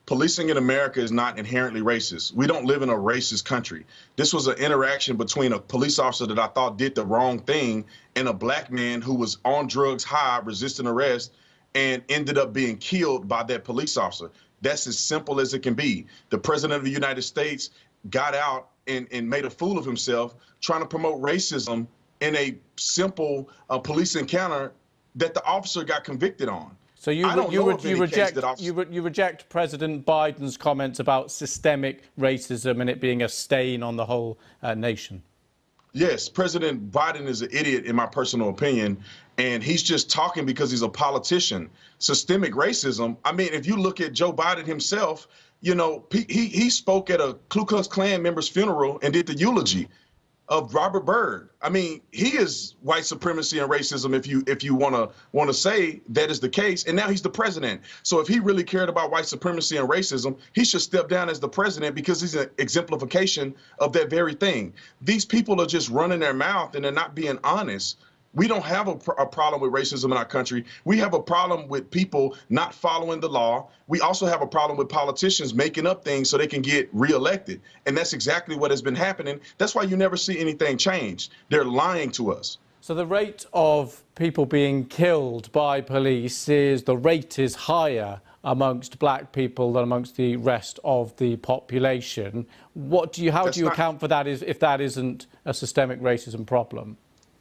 policing in America is not inherently racist. We don't live in a racist country. This was an interaction between a police officer that I thought did the wrong thing and a black man who was on drugs, high, resisting arrest, and ended up being killed by that police officer. That's as simple as it can be. The president of the United States got out and made a fool of himself trying to promote racism in a simple police encounter that the officer got convicted on. So you reject President Biden's comments about systemic racism and it being a stain on the whole nation? Yes, President Biden is an idiot, in my personal opinion, and he's just talking because he's a politician. Systemic racism, I mean, if you look at Joe Biden himself, you know, he spoke at a Ku Klux Klan member's funeral and did the eulogy of Robert Byrd. I mean, he is white supremacy and racism if you want to say that is the case. And now he's the president. So if he really cared about white supremacy and racism, he should step down as the president because he's an exemplification of that very thing. These people are just running their mouth and they're not being honest. We don't have a problem with racism in our country. We have a problem with people not following the law. We also have a problem with politicians making up things so they can get reelected. And that's exactly what has been happening. That's why you never see anything change. They're lying to us. So the rate of people being killed by police the rate is higher amongst black people than amongst the rest of the population. How do you account for that if that isn't a systemic racism problem?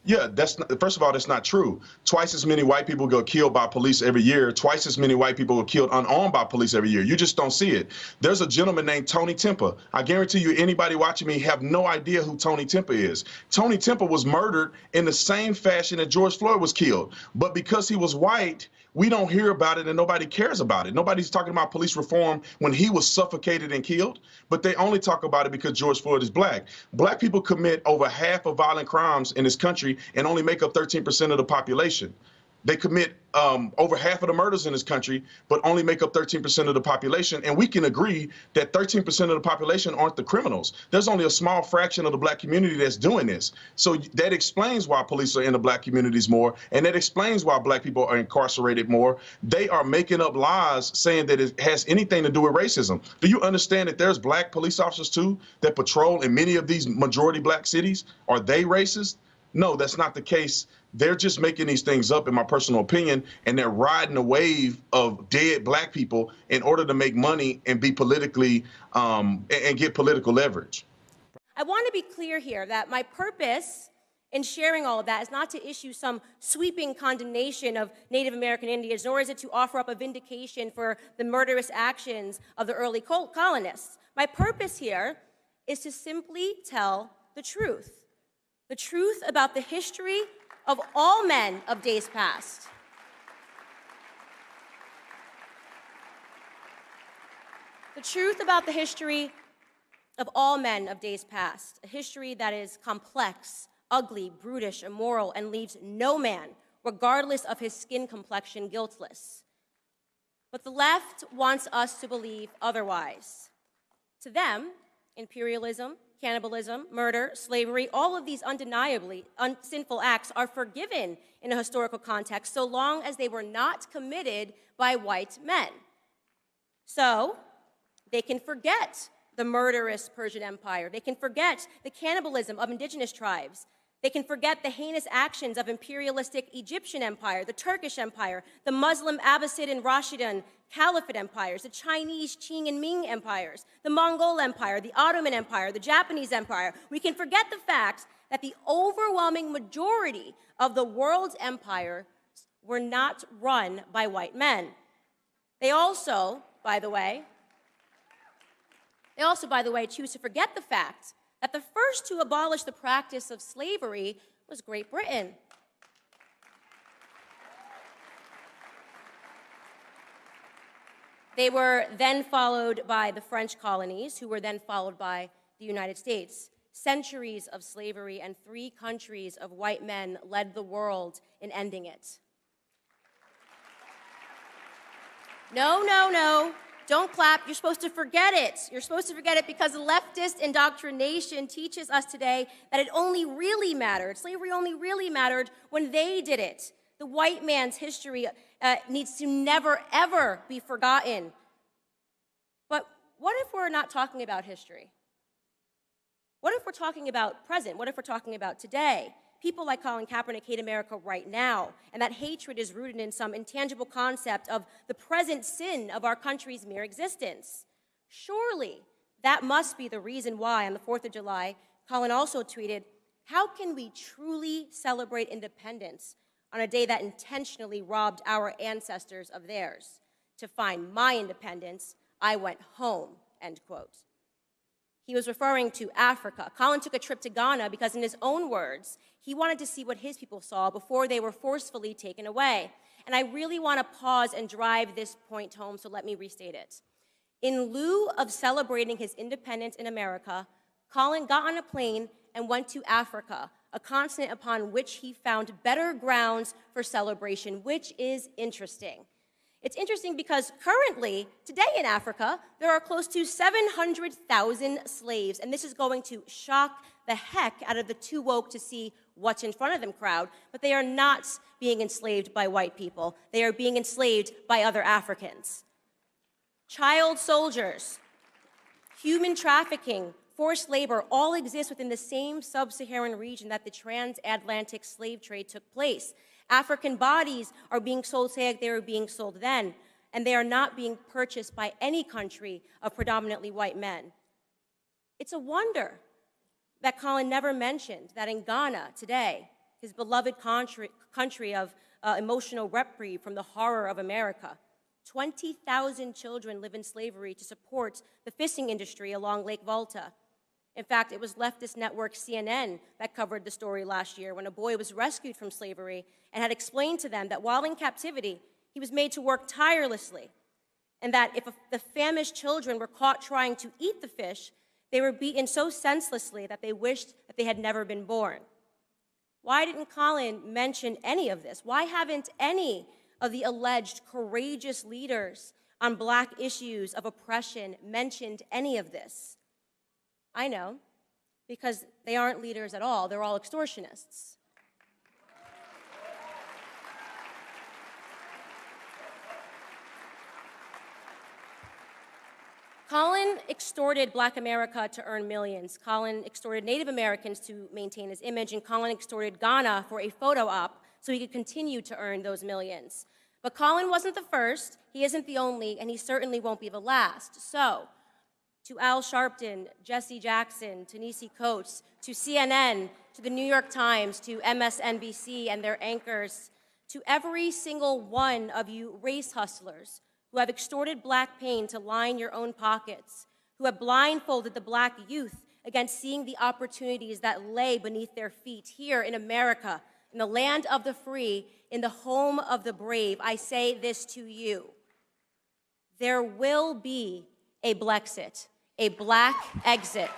Yeah, first of all, that's not true. Twice as many white people go killed by police every year. Twice as many white people go killed unarmed by police every year. You just don't see it. There's a gentleman named Tony Tempa. I guarantee you anybody watching me have no idea who Tony Tempa is. Tony Tempa was murdered in the same fashion that George Floyd was killed. But because he was white, we don't hear about it and nobody cares about it. Nobody's talking about police reform when he was suffocated and killed, but they only talk about it because George Floyd is black. Black people commit over half of violent crimes in this country and only make up 13% of the population. They commit over half of the murders in this country, but only make up 13% of the population. And we can agree that 13% of the population aren't the criminals. There's only a small fraction of the black community that's doing this. So that explains why police are in the black communities more, and that explains why black people are incarcerated more. They are making up lies saying that it has anything to do with racism. Do you understand that there's black police officers too that patrol in many of these majority black cities? Are they racist? No, that's not the case. They're just making these things up, in my personal opinion, and they're riding a wave of dead black people in order to make money and be politically and get political leverage. I want to be clear here that my purpose in sharing all of that is not to issue some sweeping condemnation of Native American Indians, nor is it to offer up a vindication for the murderous actions of the early colonists. My purpose here is to simply tell the truth about the history of all men of days past. The truth about the history of all men of days past, a history that is complex, ugly, brutish, immoral, and leaves no man, regardless of his skin complexion, guiltless. But the left wants us to believe otherwise. To them, imperialism, cannibalism, murder, slavery, all of these undeniably sinful acts are forgiven in a historical context so long as they were not committed by white men. So they can forget the murderous Persian Empire. They can forget the cannibalism of indigenous tribes. They can forget the heinous actions of imperialistic Egyptian Empire, the Turkish Empire, the Muslim Abbasid and Rashidun Caliphate empires, the Chinese Qing and Ming empires, the Mongol Empire, the Ottoman Empire, the Japanese Empire. We can forget the fact that the overwhelming majority of the world's empires were not run by white men. They also, by the way, choose to forget the fact that the first to abolish the practice of slavery was Great Britain. They were then followed by the French colonies, who were then followed by the United States. Centuries of slavery and 3 countries of white men led the world in ending it. No. Don't clap. You're supposed to forget it. You're supposed to forget it because leftist indoctrination teaches us today that it only really mattered. Slavery only really mattered when they did it. The white man's history needs to never, ever be forgotten. we're not talking about history? What if we're talking about present? What if we're talking about today? People like Colin Kaepernick hate America right now, and that hatred is rooted in some intangible concept of the present sin of our country's mere existence. Surely, that must be the reason why, on the 4th of July, Colin also tweeted, "How can we truly celebrate independence on a day that intentionally robbed our ancestors of theirs? To find my independence, I went home," end quote. He was referring to Africa. Colin took a trip to Ghana because, in his own words, he wanted to see what his people saw before they were forcefully taken away. And I really want to pause and drive this point home, so let me restate it. In lieu of celebrating his independence in America, Colin got on a plane and went to Africa, a continent upon which he found better grounds for celebration, which is interesting. It's interesting because currently, today in Africa, there are close to 700,000 slaves, and this is going to shock the heck out of the too woke to see what's in front of them crowd, but they are not being enslaved by white people. They are being enslaved by other Africans. Child soldiers, human trafficking, forced labor all exist within the same sub-Saharan region that the transatlantic slave trade took place. African bodies are being sold today like they were being sold then, and they are not being purchased by any country of predominantly white men. It's a wonder that Colin never mentioned that in Ghana today, his beloved country of emotional reprieve from the horror of America, 20,000 children live in slavery to support the fishing industry along Lake Volta. In fact, it was leftist network CNN that covered the story last year when a boy was rescued from slavery and had explained to them that while in captivity, he was made to work tirelessly, and that if the famished children were caught trying to eat the fish, they were beaten so senselessly that they wished that they had never been born. Why didn't Colin mention any of this? Why haven't any of the alleged courageous leaders on Black issues of oppression mentioned any of this? I know, because they aren't leaders at all. They're all extortionists. Colin extorted Black America to earn millions. Colin extorted Native Americans to maintain his image, and Colin extorted Ghana for a photo op so he could continue to earn those millions. But Colin wasn't the first, he isn't the only, and he certainly won't be the last. So, to Al Sharpton, Jesse Jackson, to Nisi Coates, to CNN, to the New York Times, to MSNBC and their anchors, to every single one of you race hustlers who have extorted Black pain to line your own pockets, who have blindfolded the Black youth against seeing the opportunities that lay beneath their feet here in America, in the land of the free, in the home of the brave, I say this to you. There will be a Blexit, a Black exit.